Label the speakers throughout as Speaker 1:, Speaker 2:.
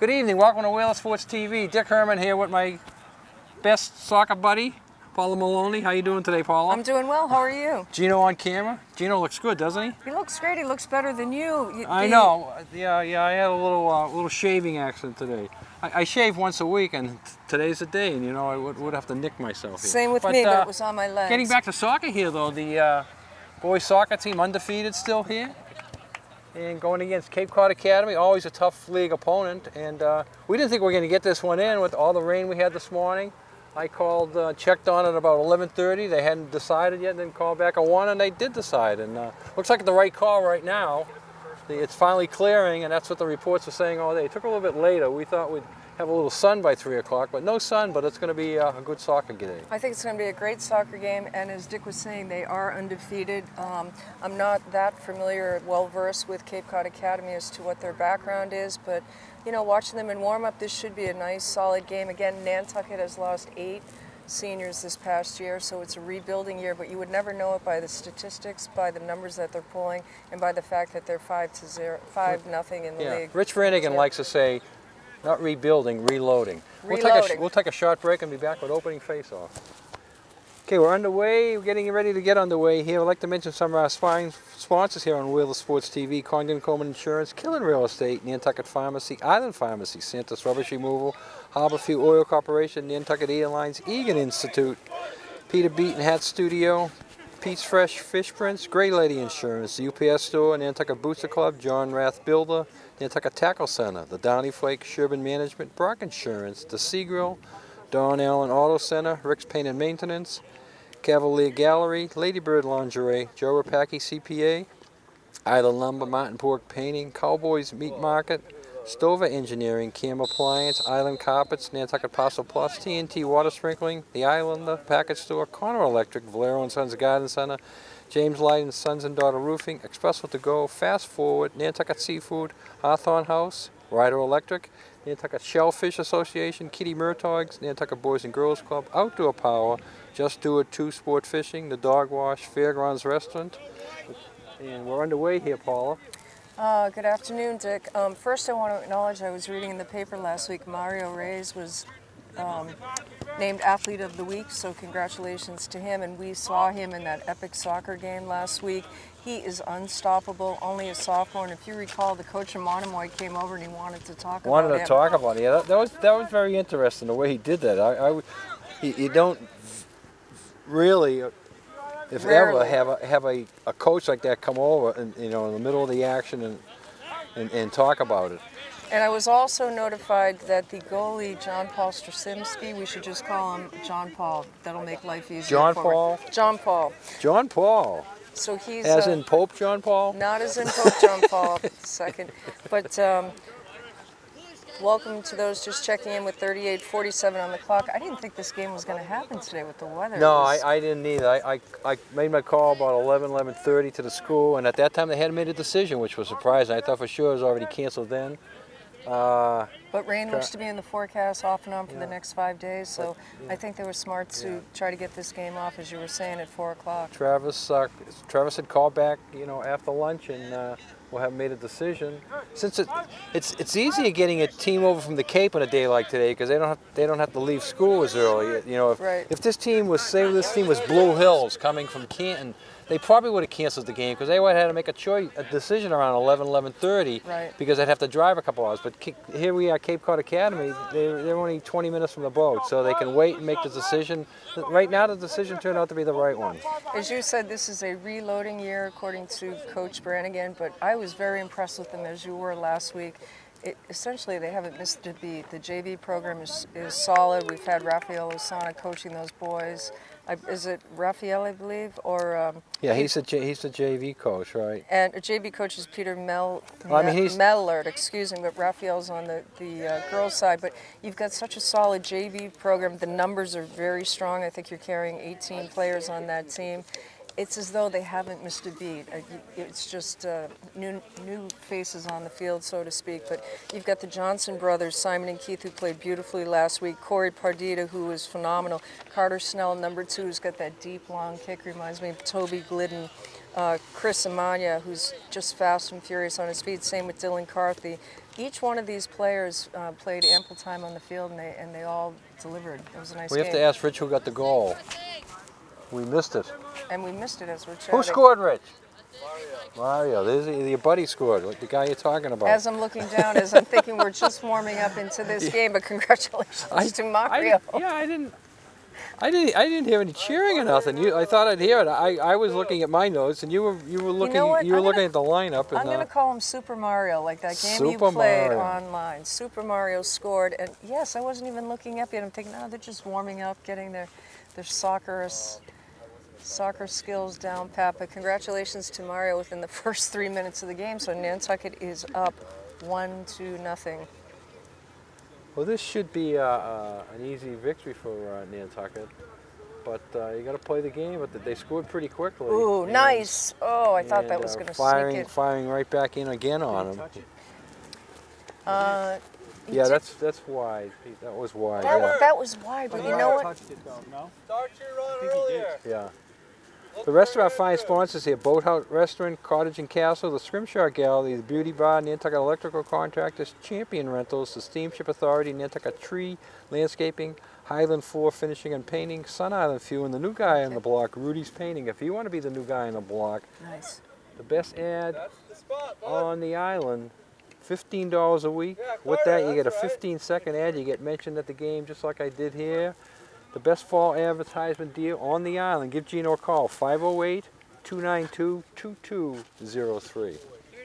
Speaker 1: Good evening. Welcome to Wheeler Sports TV. Dick Herman here with my best soccer buddy, Paula Maloney. How you doing today, Paula?
Speaker 2: I'm doing well. How are you?
Speaker 1: Gino on camera. Gino looks good, doesn't he?
Speaker 2: He looks great. He looks better than you.
Speaker 1: I know. Yeah. I had a little shaving accident today. I shave once a week, and today's the day. And I would have to nick myself here.
Speaker 2: Same with me, but it was on my legs.
Speaker 1: Getting back to soccer here, though, the boys soccer team undefeated still here. And going against Cape Cod Academy, always a tough league opponent. And we didn't think we were going to get this one in with all the rain we had this morning. I called, checked on it about 11:30. They hadn't decided yet, then called back at 1, and they did decide. And looks like the right call right now. It's finally clearing, and that's what the reports were saying all day. It took a little bit later. We thought we'd have a little sun by 3 o'clock, but no sun, but it's going to be a good soccer game.
Speaker 2: I think it's going to be a great soccer game, and as Dick was saying, they are undefeated. I'm not that familiar, well-versed with Cape Cod Academy as to what their background is, but watching them in warm-up, this should be a nice, solid game. Again, Nantucket has lost 8 seniors this past year, so it's a rebuilding year, but you would never know it by the statistics, by the numbers that they're pulling, and by the fact that they're 5-0 in the league.
Speaker 1: Rich Brannigan likes to say, not rebuilding, reloading.
Speaker 2: Reloading.
Speaker 1: We'll take a short break and be back with opening face-off. Okay, we're underway. We're getting ready to get underway here. I'd like to mention some of our sponsors here on Wheeler Sports TV: Condon Coleman Insurance, Killen Real Estate, Nantucket Pharmacy, Island Pharmacy, Santa's Rubbish Removal, Harborview Oil Corporation, Nantucket Airlines, Egan Institute, Peter Beaton Hat Studio, Pete's Fresh Fish Prints, Gray Lady Insurance, the UPS Store, Nantucket Booster Club, John Rath Builder, Nantucket Tackle Center, the Downey Flake Sherburne Management, Brock Insurance, the Sea Grill, Don Allen Auto Center, Rick's Paint and Maintenance, Cavalier Gallery, Ladybird Lingerie, Joe Rapaki CPA, Island Lumber, Mountain Pork Painting, Cowboys Meat Market, Stover Engineering, Cam Appliance, Island Carpets, Nantucket Parcel Plus, TNT Water Sprinkling, The Islander Package Store, Connor Electric, Valero & Sons Garden Center, James Light and Sons and Daughter Roofing, Expresso To Go, Fast Forward, Nantucket Seafood, Hawthorne House, Ryder Electric, Nantucket Shellfish Association, Kitty Murtaug's, Nantucket Boys and Girls Club, Outdoor Power, Just Do It 2 Sport Fishing, The Dog Wash, Fairgrounds Restaurant. And we're underway here, Paula.
Speaker 2: Good afternoon, Dick. First, I want to acknowledge I was reading in the paper last week, Mario Reyes was named Athlete of the Week, so congratulations to him. And we saw him in that epic soccer game last week. He is unstoppable, only a sophomore. And if you recall, the coach in Monomoy came over and he wanted to talk about him.
Speaker 1: Yeah, that was very interesting the way he did that. You don't really, if
Speaker 2: Rarely.
Speaker 1: ever, have a coach like that come over and in the middle of the action and talk about it.
Speaker 2: And I was also notified that the goalie, John Paul Straczynski, we should just call him John Paul. That'll make life easier.
Speaker 1: John
Speaker 2: forward.
Speaker 1: Paul?
Speaker 2: John Paul.
Speaker 1: John Paul.
Speaker 2: So he's
Speaker 1: As in Pope John Paul?
Speaker 2: not as in Pope John Paul II, but welcome to those just checking in with 38:47 on the clock. I didn't think this game was going to happen today with the weather.
Speaker 1: No, I didn't either. I made my call about 11:30 to the school, and at that time they hadn't made a decision, which was surprising. I thought for sure it was already canceled then.
Speaker 2: But rain looks to be in the forecast off and on for the next 5 days, so I think they were smart to try to get this game off, as you were saying, at 4 o'clock.
Speaker 1: Travis had called back, after lunch, and we'll have made a decision. Since it's easier getting a team over from the Cape on a day like today because they don't have to leave school as early. If this team was Blue Hills coming from Canton, they probably would have canceled the game because they would have had to make a decision around 11:30 because they'd have to drive a couple hours. But here we are, Cape Cod Academy, they're only 20 minutes from the boat, so they can wait and make the decision. Right now, the decision turned out to be the right one.
Speaker 2: As you said, this is a reloading year, according to Coach Brannigan, but I was very impressed with them, as you were last week. Essentially, they haven't missed a beat. The JV program is solid. We've had Rafael Osana coaching those boys. Is it Rafael, I believe, or?
Speaker 1: Yeah, he's the JV coach, right?
Speaker 2: And a JV coach is Peter Mellard, excuse me, but Rafael's on the girls' side. But you've got such a solid JV program. The numbers are very strong. I think you're carrying 18 players on that team. It's as though they haven't missed a beat. It's just new faces on the field, so to speak. But you've got the Johnson brothers, Simon and Keith, who played beautifully last week. Corey Pardita, who was phenomenal. Carter Snell, number 2, who's got that deep, long kick, reminds me of Toby Glidden. Chris Amania, who's just fast and furious on his feet. Same with Dylan Carthy. Each one of these players played ample time on the field, and they all delivered. It was a nice
Speaker 1: We
Speaker 2: game.
Speaker 1: have to ask Rich who got the goal. We missed it.
Speaker 2: And we missed it as we're chatting.
Speaker 1: Who scored, Rich? Mario. There's your buddy scored, like the guy you're talking about.
Speaker 2: As I'm looking down, as I'm thinking we're just warming up into this game, but congratulations to Mario.
Speaker 1: I didn't hear any cheering or nothing. I thought I'd hear it. I was looking at my notes, and you were looking. You were looking at the lineup. And,
Speaker 2: I'm gonna call him Super Mario, like that game you
Speaker 1: Super
Speaker 2: played
Speaker 1: Mario.
Speaker 2: online. Super Mario scored, and yes, I wasn't even looking up yet. I'm thinking, oh, they're just warming up, getting their soccer skills down pat. But congratulations to Mario within the first 3 minutes of the game. So Nantucket is up 1-0.
Speaker 1: Well, this should be an easy victory for Nantucket, but you got to play the game. But they scored pretty quickly.
Speaker 2: Ooh, nice! Oh, I thought that was going to sneak in.
Speaker 1: Firing right back in again on them.
Speaker 2: Yeah,
Speaker 1: that's wide. That was wide.
Speaker 2: That was wide, but you know what?
Speaker 3: Touched it though, no?
Speaker 4: Start your run earlier.
Speaker 1: Yeah. The rest of our fine sponsors here: Boathouse Restaurant, Cottage and Castle, the Scrimshaw Gallery, the Beauty Bar, Nantucket Electrical Contractors, Champion Rentals, the Steamship Authority, Nantucket Tree Landscaping, Highland Floor Finishing and Painting, Sun Island Fuel, and the new guy on the block, Rudy's Painting. If you want to be the new guy on the block,
Speaker 2: Nice.
Speaker 1: the best ad
Speaker 4: That's the spot, bud.
Speaker 1: on the island, $15 a week. With that, you get a 15-second ad. You get mentioned at the game just like I did here. The best fall advertisement deal on the island. Give Gino a call, 508-292-2203.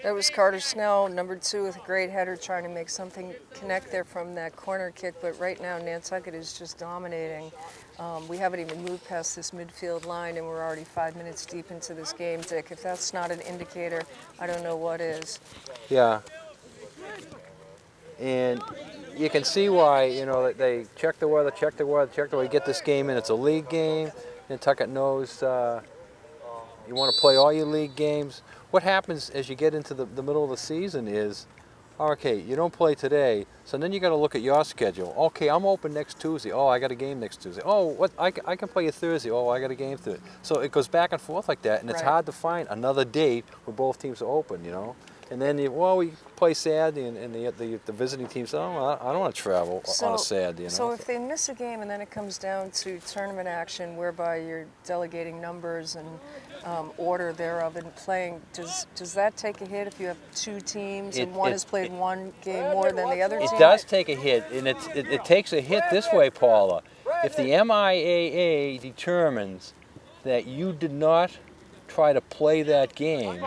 Speaker 2: That was Carter Snell, number 2 with a great header, trying to make something connect there from that corner kick. But right now, Nantucket is just dominating. We haven't even moved past this midfield line, and we're already 5 minutes deep into this game, Dick. If that's not an indicator, I don't know what is.
Speaker 1: Yeah. And you can see why, that they check the weather, get this game in. It's a league game. Nantucket knows you want to play all your league games. What happens as you get into the middle of the season is, okay, you don't play today, so then you got to look at your schedule. Okay, I'm open next Tuesday. Oh, I got a game next Tuesday. Oh, what? I can play a Thursday. Oh, I got a game Thursday. So it goes back and forth like that, and it's
Speaker 2: Right.
Speaker 1: hard to find another date where both teams are open, And then, we play Saturday, and the visiting team says, oh, I don't want to travel on a Saturday,
Speaker 2: So if they miss a game and then it comes down to tournament action, whereby you're delegating numbers and order thereof and playing, does that take a hit if you have 2 teams and one has played one game more than the other team?
Speaker 1: It does take a hit, and it takes a hit this way, Paula. If the MIAA determines that you did not try to play that game,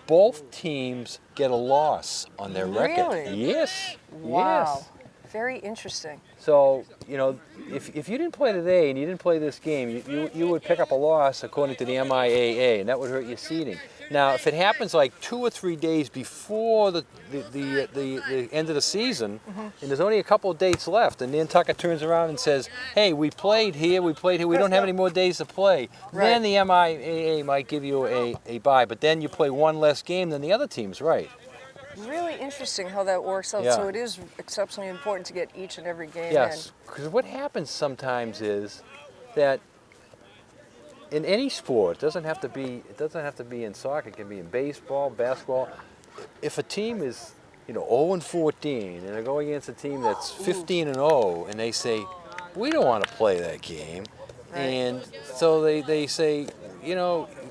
Speaker 1: both teams get a loss on their record.
Speaker 2: Really?
Speaker 1: Yes.
Speaker 2: Wow.
Speaker 1: Yes.
Speaker 2: Very interesting.
Speaker 1: So, if you didn't play today and you didn't play this game, you would pick up a loss according to the MIAA, and that would hurt your seeding. Now, if it happens like 2 or 3 days before the end of the season, and there's only a couple of dates left, and Nantucket turns around and says, hey, we played here, we don't have any more days to play, then the MIAA might give you a bye, but then you play one less game than the other teams, right?
Speaker 2: Really interesting how that works out.
Speaker 1: Yeah.
Speaker 2: So it is exceptionally important to get each and every game
Speaker 1: Yes, because what happens sometimes is that in any sport, it doesn't have to be in soccer. It can be in baseball, basketball. If a team is, 0-14, and they're going against a team that's 15-0, and they say, we don't want to play that game, and so they say,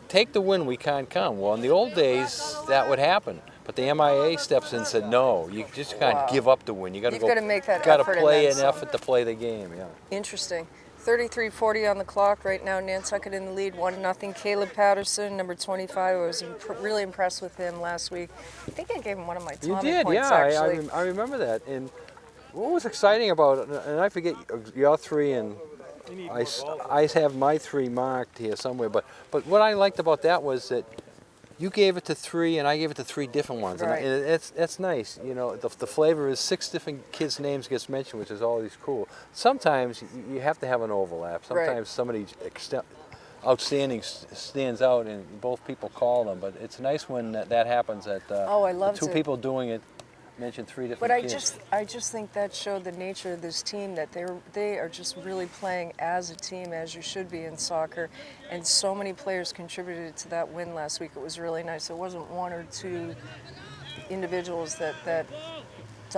Speaker 1: take the win, we can't come. Well, in the old days, that would happen. But the MIA steps in and said, no, you just can't give up the win. You've
Speaker 2: got to make that
Speaker 1: got
Speaker 2: effort
Speaker 1: to play
Speaker 2: and
Speaker 1: an
Speaker 2: then
Speaker 1: effort to play the game. Yeah.
Speaker 2: Interesting. 33:40 on the clock right now. Nantucket in the lead, 1-0. Caleb Patterson, number 25. I was really impressed with him last week. I think I gave him one of my
Speaker 1: You
Speaker 2: Tommy
Speaker 1: did,
Speaker 2: points,
Speaker 1: yeah.
Speaker 2: actually.
Speaker 1: I remember that. And what was exciting about it, and I forget your 3, and I have my 3 marked here somewhere. But what I liked about that was that you gave it to 3, and I gave it to 3 different ones.
Speaker 2: Right.
Speaker 1: And that's nice. The flavor is 6 different kids' names gets mentioned, which is always cool. Sometimes you have to have an overlap. Sometimes somebody outstanding stands out, and both people call them. But it's nice when that happens. That
Speaker 2: I loved
Speaker 1: the 2
Speaker 2: it.
Speaker 1: people doing it mentioned 3 different
Speaker 2: But
Speaker 1: kids.
Speaker 2: I just think that showed the nature of this team, that they are just really playing as a team, as you should be in soccer, and so many players contributed to that win last week. It was really nice. It wasn't 1 or 2 individuals that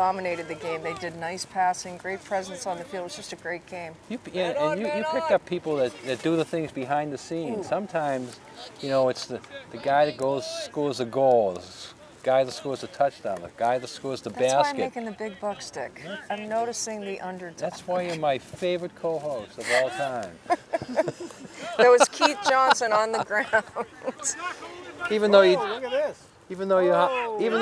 Speaker 2: dominated the game. They did nice passing, great presence on the field. It was just a great game.
Speaker 1: You picked up people that do the things behind the scenes.
Speaker 2: Ooh.
Speaker 1: Sometimes, it's the guy that scores the goals, the guy that scores the touchdown, the guy that scores the
Speaker 2: That's why I'm
Speaker 1: basket.
Speaker 2: making the big buck stick. I'm noticing the underdog.
Speaker 1: That's why you're my favorite co-host of all time.
Speaker 2: There was Keith Johnson on the ground.
Speaker 1: Even though you,
Speaker 4: Look at this.
Speaker 1: even though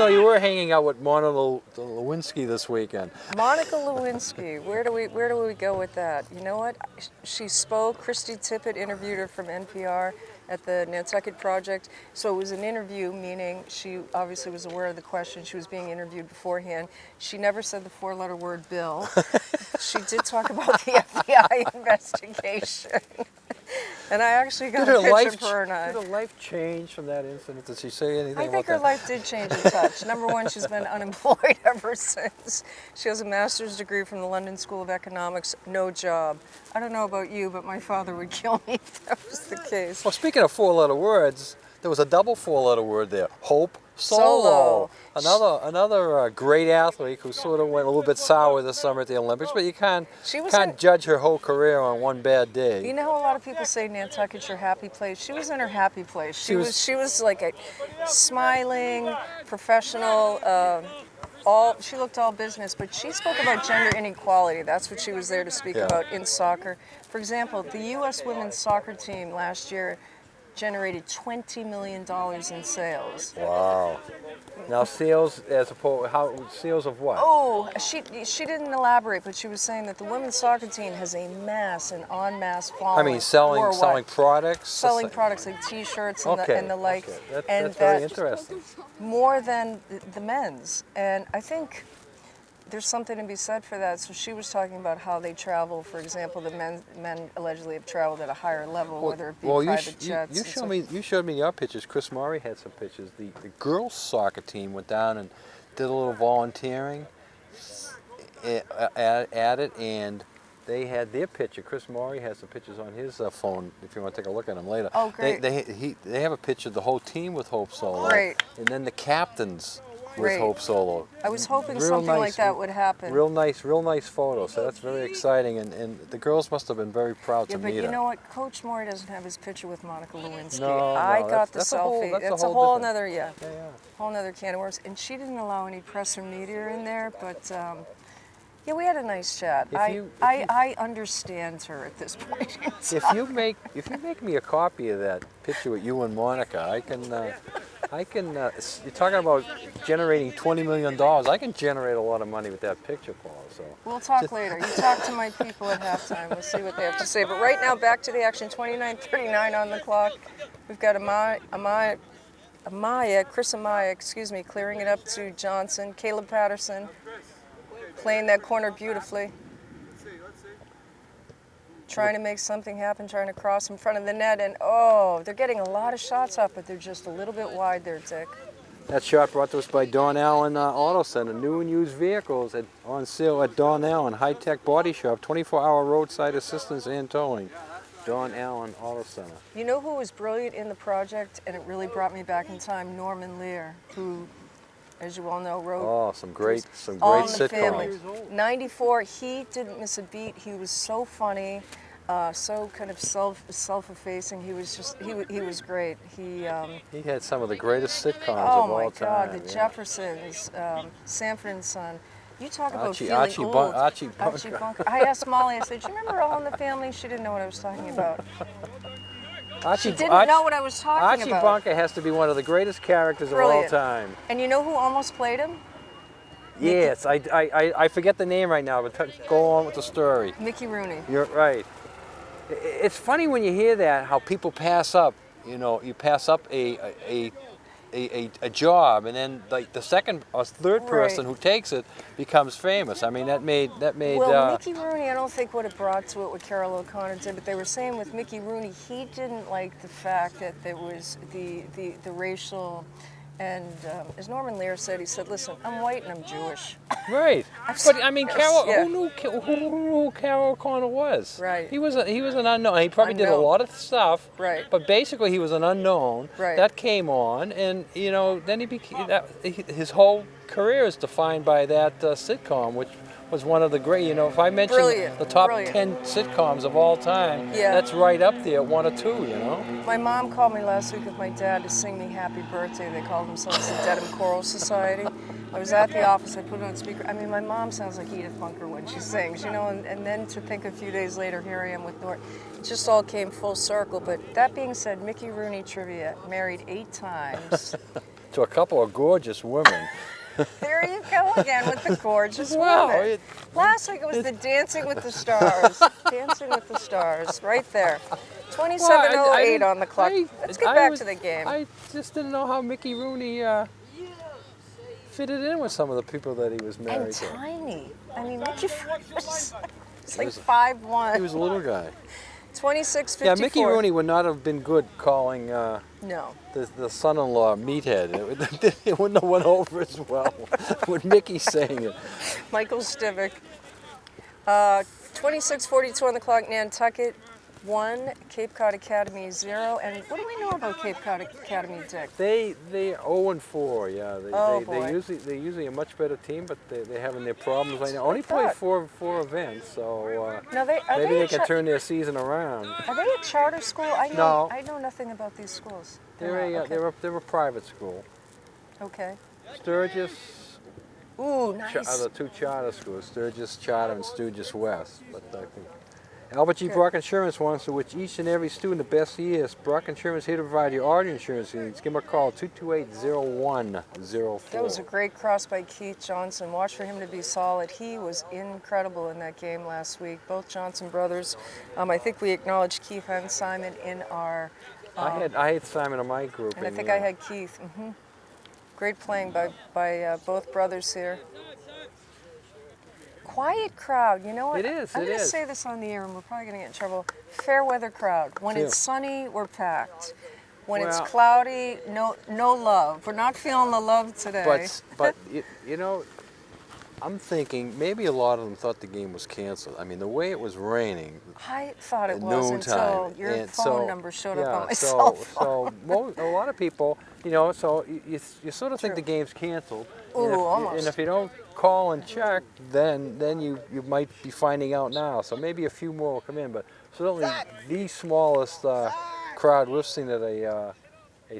Speaker 1: you were hanging out with Monica Lewinsky this weekend.
Speaker 2: Monica Lewinsky, where do we go with that? You know what? She spoke. Christy Tippett interviewed her from NPR at the Nantucket Project. So it was an interview, meaning she obviously was aware of the question. She was being interviewed beforehand. She never said the four-letter word bill. She did talk about the FBI investigation. And I actually got a picture of her and I.
Speaker 1: Did her life change from that incident? Did she say anything
Speaker 2: I
Speaker 1: about
Speaker 2: think her
Speaker 1: that?
Speaker 2: life did change a touch. Number one, she's been unemployed ever since. She has a master's degree from the London School of Economics, no job. I don't know about you, but my father would kill me if that was the case.
Speaker 1: Well, speaking of four-letter words, there was a double four-letter word there. Hope
Speaker 2: Solo.
Speaker 1: Another great athlete who sort of went a little bit sour this summer at the Olympics, but you can't
Speaker 2: in-
Speaker 1: judge her whole career on one bad day.
Speaker 2: You know how a lot of people say Nantucket's your happy place? She was in her happy place. She was like a smiling, professional, she looked all business, but she spoke about gender inequality. That's what she was there to speak about in soccer. For example, the U.S. women's soccer team last year generated $20 million in sales.
Speaker 1: Wow. Now sales sales of what?
Speaker 2: Oh, she didn't elaborate, but she was saying that the women's soccer team has a mass and en masse following.
Speaker 1: I mean, selling products?
Speaker 2: Selling products like T-shirts and the like.
Speaker 1: Okay.
Speaker 2: And
Speaker 1: that's very interesting.
Speaker 2: More than the men's. And I think there's something to be said for that. So she was talking about how they travel. For example, the men allegedly have traveled at a higher level, whether it be private jets.
Speaker 1: You showed me your pictures. Chris Murray had some pictures. The girls' soccer team went down and did a little volunteering at it, and they had their picture. Chris Murray has some pictures on his phone. If you want to take a look at them later.
Speaker 2: Oh, great.
Speaker 1: They have a picture of the whole team with Hope Solo.
Speaker 2: Great.
Speaker 1: And then the captains with
Speaker 2: Great.
Speaker 1: Hope Solo.
Speaker 2: I was hoping
Speaker 1: Real
Speaker 2: something
Speaker 1: nice,
Speaker 2: like that would happen.
Speaker 1: Real nice photo. So that's very exciting, and the girls must have been very proud to
Speaker 2: Yeah, but
Speaker 1: meet
Speaker 2: you
Speaker 1: her.
Speaker 2: know what? Coach Maury doesn't have his picture with Monica Lewinsky.
Speaker 1: No,
Speaker 2: I got the
Speaker 1: that's a whole-
Speaker 2: selfie.
Speaker 1: that's
Speaker 2: a
Speaker 1: a whole
Speaker 2: whole
Speaker 1: different-
Speaker 2: another,
Speaker 1: Yeah.
Speaker 2: whole another can of worms. And she didn't allow any press or media in there, but yeah, we had a nice chat. I understand her at this point in time.
Speaker 1: If you make me a copy of that picture with you and Monica, I can. You're talking about generating $20 million. I can generate a lot of money with that picture, Paul. So
Speaker 2: We'll talk later. You talk to my people at halftime. We'll see what they have to say. But right now, back to the action. 29:39 on the clock. We've got Chris Amaya, clearing it up to Johnson. Caleb Patterson playing that corner beautifully. Trying to make something happen, trying to cross in front of the net, and they're getting a lot of shots up, but they're just a little bit wide there, Dick.
Speaker 1: that shot brought to us by Don Allen Auto Center. New and used vehicles on sale at Don Allen High Tech Body Shop. 24-hour roadside assistance and towing. Don Allen Auto Center.
Speaker 2: You know who was brilliant in the project, and it really brought me back in time? Norman Lear, who, as you all know, wrote
Speaker 1: some great
Speaker 2: All in the Family.
Speaker 1: sitcoms.
Speaker 2: 94, he didn't miss a beat. He was so funny, so kind of self-effacing. He was great. He
Speaker 1: had some of the greatest sitcoms of all
Speaker 2: my
Speaker 1: time.
Speaker 2: God, the Jeffersons, Sanford and Son. You talk about
Speaker 1: Archie-
Speaker 2: feeling
Speaker 1: Archie
Speaker 2: old.
Speaker 1: Bun- Archie Bunker.
Speaker 2: Archie Bunker. I asked Molly, I said, do you remember All in the Family? She didn't know what I was talking about. She didn't know what I was talking about.
Speaker 1: Archie Bunker has to be one of the greatest characters
Speaker 2: Brilliant.
Speaker 1: of all time.
Speaker 2: And you know who almost played him?
Speaker 1: Yes, I forget the name right now, but go on with the story.
Speaker 2: Mickey Rooney.
Speaker 1: You're right. It's funny when you hear that, how people pass up, you pass up a job, and then like the second or third person who takes it becomes famous. I mean, that made.
Speaker 2: Well, Mickey Rooney, I don't think would have brought to it what Carol O'Connor did, but they were saying with Mickey Rooney, he didn't like the fact that there was the racial. And as Norman Lear said, he said, "Listen, I'm white and I'm Jewish."
Speaker 1: Right. But I mean, Carol.
Speaker 2: Yeah.
Speaker 1: Who knew Carol O'Connor was?
Speaker 2: Right.
Speaker 1: He was an unknown. He probably did a lot of stuff.
Speaker 2: Right.
Speaker 1: But basically, he was an unknown.
Speaker 2: Right.
Speaker 1: That came on, and then he became his whole career is defined by that sitcom, which was one of the great. You know, if I mention
Speaker 2: Brilliant,
Speaker 1: the top
Speaker 2: brilliant.
Speaker 1: 10 sitcoms of all time,
Speaker 2: Yeah.
Speaker 1: that's right up there, 1 or 2. You know.
Speaker 2: My mom called me last week with my dad to sing me happy birthday. They called themselves the Dedham Choral Society. I was at the office, I put it on speaker. I mean, my mom sounds like Edith Bunker when she sings, you know, and then to think a few days later, here I am with Nort. It just all came full circle. But that being said, Mickey Rooney trivia, married 8 times.
Speaker 1: To a couple of gorgeous women.
Speaker 2: There you go again with the gorgeous
Speaker 1: Wow,
Speaker 2: woman. Last week it was the Dancing with the Stars. Dancing with the Stars, right there. 27:08 on the clock. Let's get back to the game.
Speaker 1: I just didn't know how Mickey Rooney fitted in with some of the people that he was married
Speaker 2: And
Speaker 1: to.
Speaker 2: tiny. I mean, Mickey was it's like
Speaker 1: was-
Speaker 2: 5'1".
Speaker 1: He was a little guy.
Speaker 2: 26:54.
Speaker 1: Yeah, Mickey Rooney would not have been good calling
Speaker 2: No.
Speaker 1: the son-in-law meathead. It wouldn't have went over as well with Mickey saying it.
Speaker 2: Michael Stivic. 26:42 on the clock. Nantucket 1, Cape Cod Academy 0. And what do we know about Cape Cod Academy, Dick?
Speaker 1: They're 0-4. Yeah,
Speaker 2: Oh, boy.
Speaker 1: they're usually a much better team, but they're having their problems right now. Only
Speaker 2: thought.
Speaker 1: played four events, so
Speaker 2: Now are
Speaker 1: maybe
Speaker 2: they
Speaker 1: they can turn their season around.
Speaker 2: Are they a charter school? I
Speaker 1: No.
Speaker 2: know nothing about these schools.
Speaker 1: They're
Speaker 2: not, okay.
Speaker 1: they're a private school.
Speaker 2: Okay.
Speaker 1: Sturgis
Speaker 2: Ooh,
Speaker 1: are
Speaker 2: nice.
Speaker 1: the 2 charter schools, Sturgis Charter and Sturgis West. But I think Albert G.
Speaker 2: Good.
Speaker 1: Brock Insurance wants to wish each and every student the best years. Brock Insurance here to provide your auto insurance needs. Give them a call, 228-0104.
Speaker 2: That was a great cross by Keith Johnson. Watch for him to be solid. He was incredible in that game last week. Both Johnson brothers. I think we acknowledged Keith and Simon in our.
Speaker 1: I had Simon in my group.
Speaker 2: And I think I had Keith. Great playing by both brothers here. Quiet crowd. You know what?
Speaker 1: It is,
Speaker 2: I'm
Speaker 1: it
Speaker 2: going to
Speaker 1: is.
Speaker 2: say this on the air, and we're probably going to get in trouble. Fair weather crowd. When it's sunny, we're packed. When it's
Speaker 1: Well-
Speaker 2: cloudy, no love. We're not feeling the love today.
Speaker 1: But you know, I'm thinking maybe a lot of them thought the game was canceled. I mean, the way it was raining,
Speaker 2: I thought it
Speaker 1: at
Speaker 2: was until
Speaker 1: noontime,
Speaker 2: your
Speaker 1: and
Speaker 2: phone number showed up on my cell phone.
Speaker 1: So a lot of people, you know, so you sort of think
Speaker 2: True.
Speaker 1: the game's canceled.
Speaker 2: Ooh,
Speaker 1: and if,
Speaker 2: almost.
Speaker 1: And if you don't call and check, then you might be finding out now. So maybe a few more will come in, but certainly the smallest crowd we've seen at a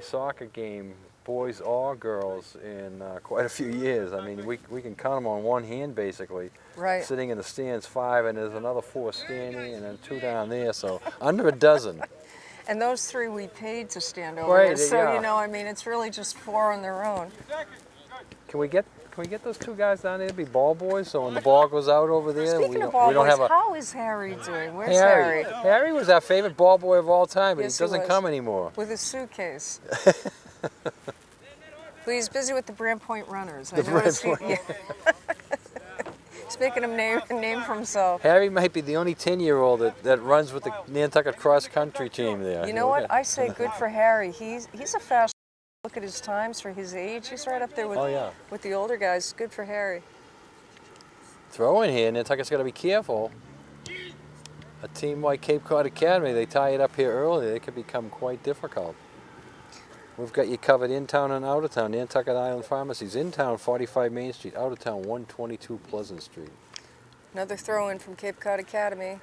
Speaker 1: soccer game, boys or girls, in quite a few years. I mean, we can count them on one hand basically.
Speaker 2: Right.
Speaker 1: Sitting in the stands 5, and there's another 4 standing, and then 2 down there. So under a dozen.
Speaker 2: And those 3 we paid to stand over
Speaker 1: Right,
Speaker 2: there. So,
Speaker 1: yeah.
Speaker 2: you know, I mean, it's really just 4 on their own.
Speaker 1: Can we get those 2 guys down there to be ball boys? So when the ball goes out over there,
Speaker 2: Speaking
Speaker 1: we
Speaker 2: of ball
Speaker 1: don't
Speaker 2: boys,
Speaker 1: have a
Speaker 2: how is Harry doing? Where's Harry?
Speaker 1: Harry was our favorite ball boy of all time, but
Speaker 2: Yes,
Speaker 1: he
Speaker 2: he
Speaker 1: doesn't
Speaker 2: was.
Speaker 1: come anymore.
Speaker 2: With his suitcase. Well, he's busy with the Brand Point Runners.
Speaker 1: The Brand Point.
Speaker 2: Yeah. He's making a name for himself.
Speaker 1: Harry might be the only 10-year-old that runs with the Nantucket cross country team there.
Speaker 2: You know what? I say good for Harry. He's a fast. Look at his times for his age. He's right up there with
Speaker 1: Oh, yeah.
Speaker 2: with the older guys. Good for Harry.
Speaker 1: Throw in here, Nantucket's got to be careful. A team like Cape Cod Academy, they tie it up here early, they could become quite difficult. We've got you covered in town and out of town. Nantucket Island Pharmacies. In town, 45 Main Street. Out of town, 122 Pleasant Street.
Speaker 2: Another throw in from Cape Cod Academy.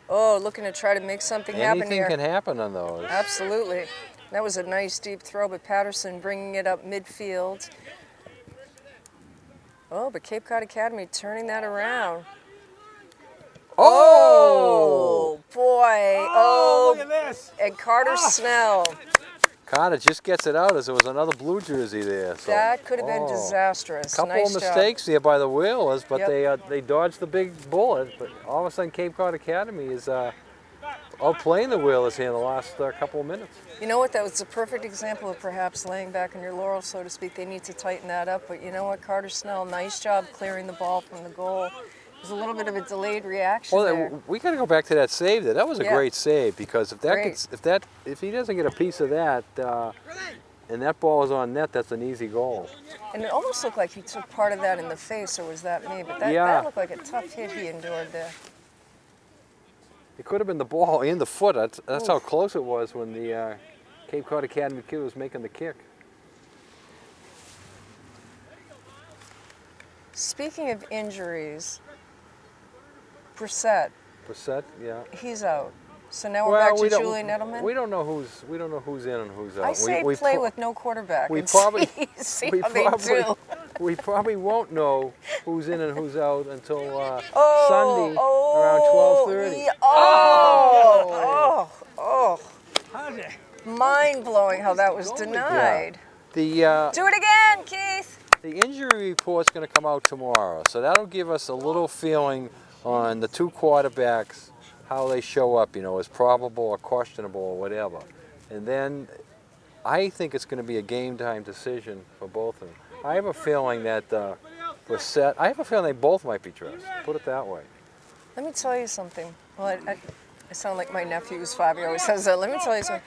Speaker 2: Oh, looking to try to make something happen
Speaker 1: Anything
Speaker 2: here.
Speaker 1: can happen on those.
Speaker 2: Absolutely. That was a nice deep throw, but Patterson bringing it up midfield. Oh, but Cape Cod Academy turning that around. Oh, boy. Oh,
Speaker 4: Look at this.
Speaker 2: and Carter Snell.
Speaker 1: Carter just gets it out as there was another blue jersey there. So,
Speaker 2: That could have been
Speaker 1: oh.
Speaker 2: disastrous.
Speaker 1: Couple
Speaker 2: Nice
Speaker 1: of
Speaker 2: job.
Speaker 1: mistakes there by the Whalers, but
Speaker 2: Yep.
Speaker 1: they dodged the big bullet. But all of a sudden, Cape Cod Academy is outplaying the Whalers here in the last couple of minutes.
Speaker 2: You know what? That was a perfect example of perhaps laying back on your laurels, so to speak. They need to tighten that up. But you know what? Carter Snell, nice job clearing the ball from the goal. There's a little bit of a delayed reaction
Speaker 1: Well,
Speaker 2: there.
Speaker 1: we got to go back to that save there. That was a
Speaker 2: Yeah.
Speaker 1: great save because if that
Speaker 2: Great.
Speaker 1: if he doesn't get a piece of that, and that ball was on net, that's an easy goal.
Speaker 2: And it almost looked like he took part of that in the face, or was that me? But that,
Speaker 1: Yeah.
Speaker 2: that looked like a tough hit he endured there.
Speaker 1: It could have been the ball and the foot. That's how close it was when the Cape Cod Academy kid was making the kick.
Speaker 2: Speaking of injuries, Brissett,
Speaker 1: yeah.
Speaker 2: he's out. So now we're back to Julian Edelman.
Speaker 1: We don't know who's in and who's out.
Speaker 2: I say play with no quarterback
Speaker 1: we
Speaker 2: and
Speaker 1: probably,
Speaker 2: see
Speaker 1: we
Speaker 2: how
Speaker 1: probably,
Speaker 2: they do.
Speaker 1: We probably won't know who's in and who's out until Sunday
Speaker 2: oh,
Speaker 1: around 12:30.
Speaker 2: Oh! Mind-blowing how that was denied.
Speaker 1: The
Speaker 2: Do it again, Keith.
Speaker 1: The injury report's going to come out tomorrow, so that'll give us a little feeling on the two quarterbacks, how they show up, as probable or questionable or whatever. And then I think it's going to be a game-time decision for both of them. I have a feeling that Brissett, I have a feeling they both might be dressed, put it that way.
Speaker 2: Let me tell you something. Well, I sound like my nephew who's 5, he always says that. Let me tell you something.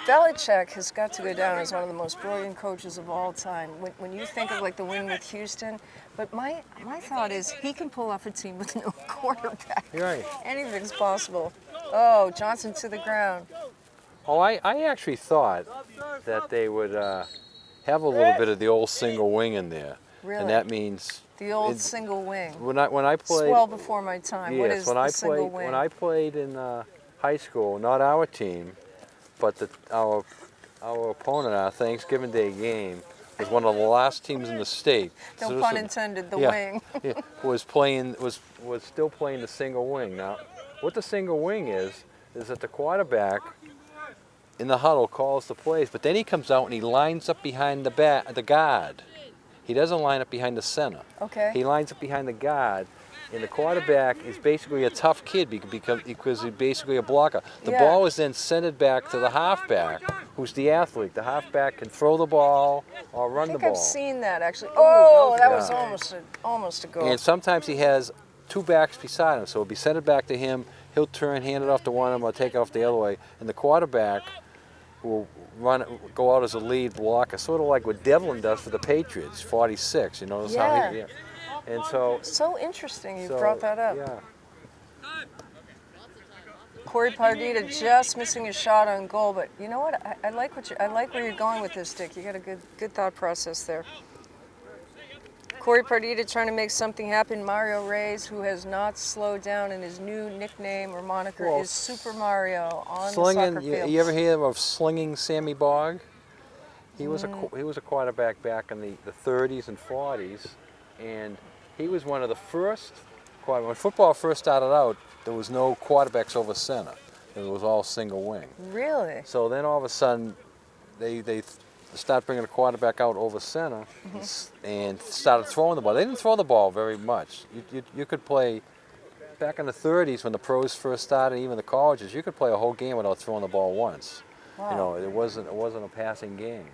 Speaker 2: Belichick has got to go down as one of the most brilliant coaches of all time. When you think of like the win with Houston, but my thought is he can pull off a team with no quarterback.
Speaker 1: You're right.
Speaker 2: Anything's possible. Oh, Johnson to the ground.
Speaker 1: Oh, I actually thought that they would have a little bit of the old single wing in there.
Speaker 2: Really?
Speaker 1: And that means
Speaker 2: the old single wing.
Speaker 1: When I played,
Speaker 2: it's well before my time.
Speaker 1: Yes,
Speaker 2: what is the single wing?
Speaker 1: When I played in high school, not our team, but our opponent, our Thanksgiving Day game, was one of the last teams in the state.
Speaker 2: No pun intended. The wing.
Speaker 1: was still playing the single wing. Now, what the single wing is that the quarterback in the huddle calls the plays, but then he comes out and he lines up behind the guard. He doesn't line up behind the center.
Speaker 2: Okay.
Speaker 1: He lines up behind the guard, and the quarterback is basically a tough kid because he's basically a blocker. The ball is then sent back to the halfback, who's the athlete. The halfback can throw the ball or run the ball.
Speaker 2: I think I've seen that actually. Oh, that was almost a goal.
Speaker 1: And sometimes he has two backs beside him, so it'll be sent back to him. He'll turn, hand it off to one of them, or take it off the other way, and the quarterback will go out as a lead blocker, sort of like what Devlin does for the Patriots, 46. How he, and
Speaker 2: so interesting you brought that up.
Speaker 1: Yeah.
Speaker 2: Corey Pardita just missing a shot on goal, but you know what? I like where you're going with this, Dick. You got a good thought process there. Corey Pardita trying to make something happen. Mario Reyes, who has not slowed down, and his new nickname or moniker is Super Mario on the soccer field.
Speaker 1: You ever hear of Slinging Sammy Bogg? He was a quarterback back in the 30s and 40s, and he was one of the first. When football first started out, there was no quarterbacks over center. It was all single wing.
Speaker 2: Really?
Speaker 1: So then all of a sudden, they started bringing the quarterback out over center and started throwing the ball. They didn't throw the ball very much. You could play, back in the 30s when the pros first started, even the colleges, you could play a whole game without throwing the ball once.
Speaker 2: Wow.
Speaker 1: It wasn't a passing game.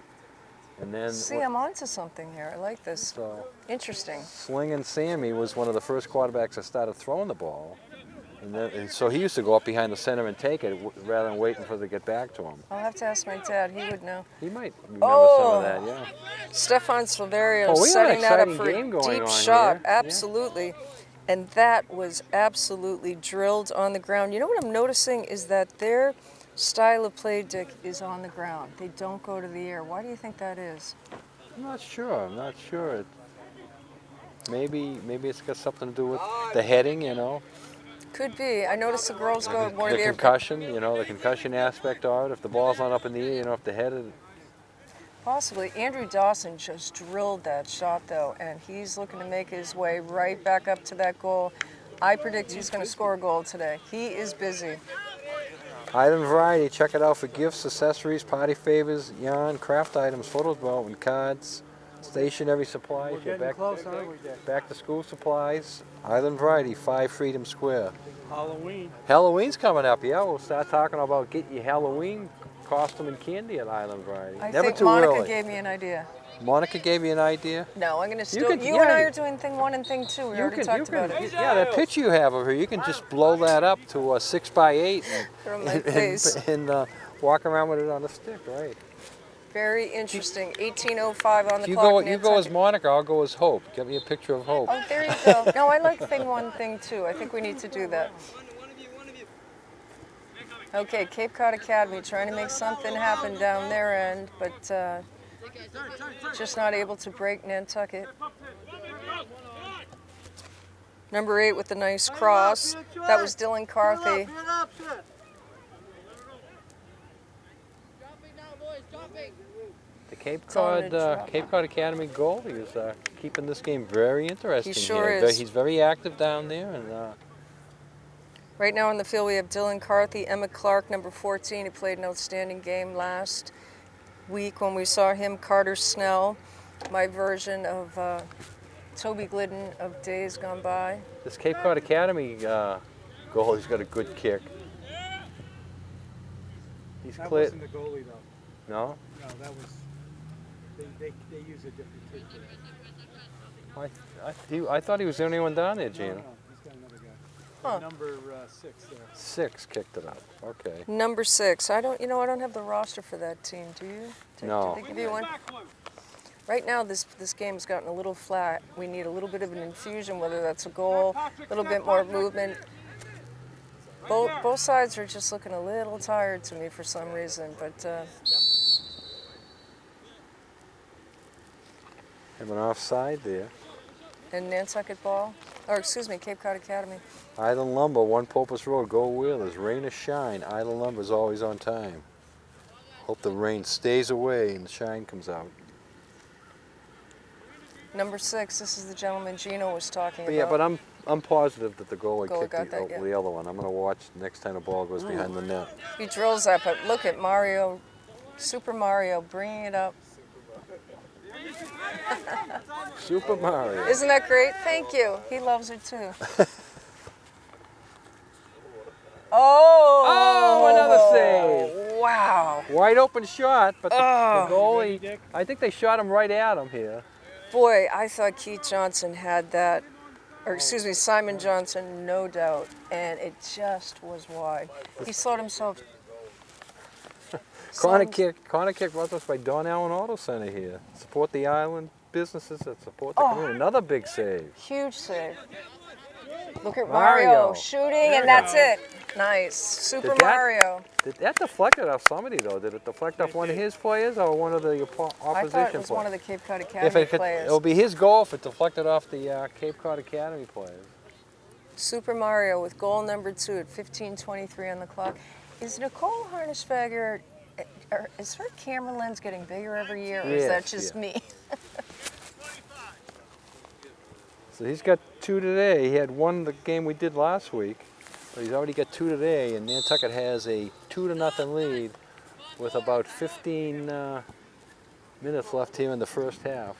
Speaker 1: And then
Speaker 2: I'm onto something here. I like this.
Speaker 1: So,
Speaker 2: interesting.
Speaker 1: Slinging Sammy was one of the first quarterbacks that started throwing the ball. And so he used to go up behind the center and take it rather than waiting for it to get back to him.
Speaker 2: I'll have to ask my dad. He would know.
Speaker 1: He might remember some of that, yeah.
Speaker 2: Stefan Silverio setting that up for a deep shot.
Speaker 1: Here.
Speaker 2: Absolutely. Yeah. And that was absolutely drilled on the ground. You know what I'm noticing is that their style of play, Dick, is on the ground. They don't go to the air. Why do you think that is?
Speaker 1: I'm not sure. Maybe it's got something to do with the heading,
Speaker 2: Could be. I noticed the girls go more to the
Speaker 1: concussion, the concussion aspect of it. If the ball's not up in the air, if the head is...
Speaker 2: Possibly. Andrew Dawson just drilled that shot, though, and he's looking to make his way right back up to that goal. I predict he's going to score a goal today. He is busy.
Speaker 1: Island Variety, check it out for gifts, accessories, party favors, yarn, craft items, photo development cards, stationery supplies.
Speaker 4: We're getting close, aren't we, Dick?
Speaker 1: Back to school supplies. Island Variety, 5 Freedom Square.
Speaker 4: Halloween.
Speaker 1: Halloween's coming up, yeah. We'll start talking about getting your Halloween costume and candy at Island Variety.
Speaker 2: I
Speaker 1: Never
Speaker 2: think
Speaker 1: too
Speaker 2: Monica
Speaker 1: early.
Speaker 2: gave me an idea.
Speaker 1: Monica gave you an idea?
Speaker 2: No, I'm going to still... You and I are doing thing 1 and thing 2. We already talked about it.
Speaker 1: Yeah, that picture you have of her, you can just blow that up to a 6x8
Speaker 2: From my face.
Speaker 1: and walk around with it on a stick, right?
Speaker 2: Very interesting. 18:05 on the
Speaker 1: you
Speaker 2: clock.
Speaker 1: You go as Monica, I'll go as Hope. Get me a picture of Hope.
Speaker 2: Oh, there you go. No, I like thing 1, thing 2. I think we need to do that. Okay, Cape Cod Academy trying to make something happen down their end, but just not able to break Nantucket. Number 8 with the nice cross. That was Dylan Carthy.
Speaker 1: The Cape
Speaker 2: Telling him to
Speaker 1: Cod
Speaker 2: drop.
Speaker 1: Cape Cod Academy goalie is keeping this game very interesting.
Speaker 2: He sure
Speaker 1: here.
Speaker 2: is.
Speaker 1: He's very active down there, and
Speaker 2: Right now on the field we have Dylan Carthy, Emma Clark, number 14, who played an outstanding game last week when we saw him, Carter Snell, my version of Toby Glidden of days gone by.
Speaker 1: this Cape Cod Academy goalie's got a good kick. He's
Speaker 4: That
Speaker 1: clear.
Speaker 4: wasn't the goalie though.
Speaker 1: No,
Speaker 4: No, that was. They use a different kid for that.
Speaker 1: I thought he was the only one down there,
Speaker 4: No,
Speaker 1: Gina.
Speaker 4: no, he's got another guy.
Speaker 2: Huh.
Speaker 4: Number 6 there.
Speaker 1: 6 kicked it up. Okay.
Speaker 2: Number 6. I don't have the roster for that team. Do you?
Speaker 1: No.
Speaker 2: Did they give you one? Right now, this game's gotten a little flat. We need a little bit of an infusion, whether that's a goal, a little bit more movement. Both sides are just looking a little tired to me for some reason, but
Speaker 1: Have an offside there.
Speaker 2: and Nantucket ball, or excuse me, Cape Cod Academy.
Speaker 1: Island Lumber, 1 Popus Road, go Wheelers, rain or shine. Island Lumber's always on time. Hope the rain stays away and the shine comes out.
Speaker 2: Number 6, this is the gentleman Gino was talking
Speaker 1: But
Speaker 2: about.
Speaker 1: yeah, but I'm positive that the goalie
Speaker 2: Goalie
Speaker 1: kicked
Speaker 2: got that, yeah.
Speaker 1: the other one. I'm going to watch next time the ball goes behind the net.
Speaker 2: He drills that, but look at Mario, Super Mario, bringing it up.
Speaker 1: Super Mario.
Speaker 2: Isn't that great? Thank you. He loves it too.
Speaker 1: Oh, another save.
Speaker 2: Wow.
Speaker 1: Wide open shot, but the
Speaker 2: Oh.
Speaker 1: goalie, I think they shot him right at him here.
Speaker 2: Boy, I thought Keith Johnson had that, or excuse me, Simon Johnson, no doubt, and it just was wide. He slowed himself.
Speaker 1: Corner kick brought to us by Don Allen Auto Center here. Support the island businesses that support the community. Another big save.
Speaker 2: Huge save. Look at
Speaker 1: Mario.
Speaker 2: Mario shooting, and that's it. Nice. Super
Speaker 1: Did that-
Speaker 2: Mario.
Speaker 1: Did that deflected off somebody though? Did it deflect off one of his players or one of the opposition
Speaker 2: I thought it was
Speaker 1: players?
Speaker 2: one of the Cape Cod
Speaker 1: If
Speaker 2: Academy
Speaker 1: it could,
Speaker 2: players.
Speaker 1: it'll be his goal if it deflected off the Cape Cod Academy players.
Speaker 2: Super Mario with goal number 2 at 15:23 on the clock. Is Nicole Harnisberger, or is her camera lens getting bigger every year, or is that
Speaker 1: Yes,
Speaker 2: just
Speaker 1: yeah.
Speaker 2: me?
Speaker 1: So he's got 2 today. He had 1 the game we did last week, but he's already got 2 today. And Nantucket has a 2-0 lead with about 15 minutes left here in the first half.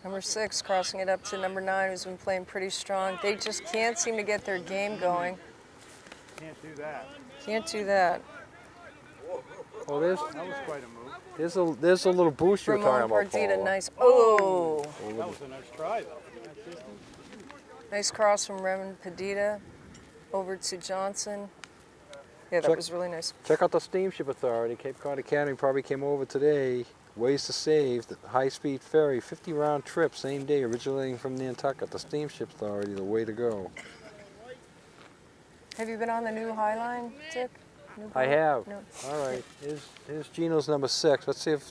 Speaker 2: Number 6 crossing it up to number 9, who's been playing pretty strong. They just can't seem to get their game going.
Speaker 4: Can't do that.
Speaker 2: Can't do that.
Speaker 1: Well,
Speaker 4: That was quite a move.
Speaker 1: there's a little boost you were
Speaker 2: Ramon
Speaker 1: talking about,
Speaker 2: Pardita,
Speaker 1: Paul.
Speaker 2: nice. Oh,
Speaker 4: That was a nice try though. From that distance.
Speaker 2: nice cross from Ramon Pardita over to Johnson. Yeah, that
Speaker 1: Check-
Speaker 2: was really nice.
Speaker 1: Check out the Steamship Authority. Cape Cod Academy probably came over today. Ways to save. The high-speed ferry, 50-round trip, same day, originating from Nantucket. The Steamship Authority, the way to go.
Speaker 2: Have you been on the new High Line, Dick? New
Speaker 1: I
Speaker 2: boat?
Speaker 1: have.
Speaker 2: No.
Speaker 1: All right. Here's Gino's number 6. Let's see if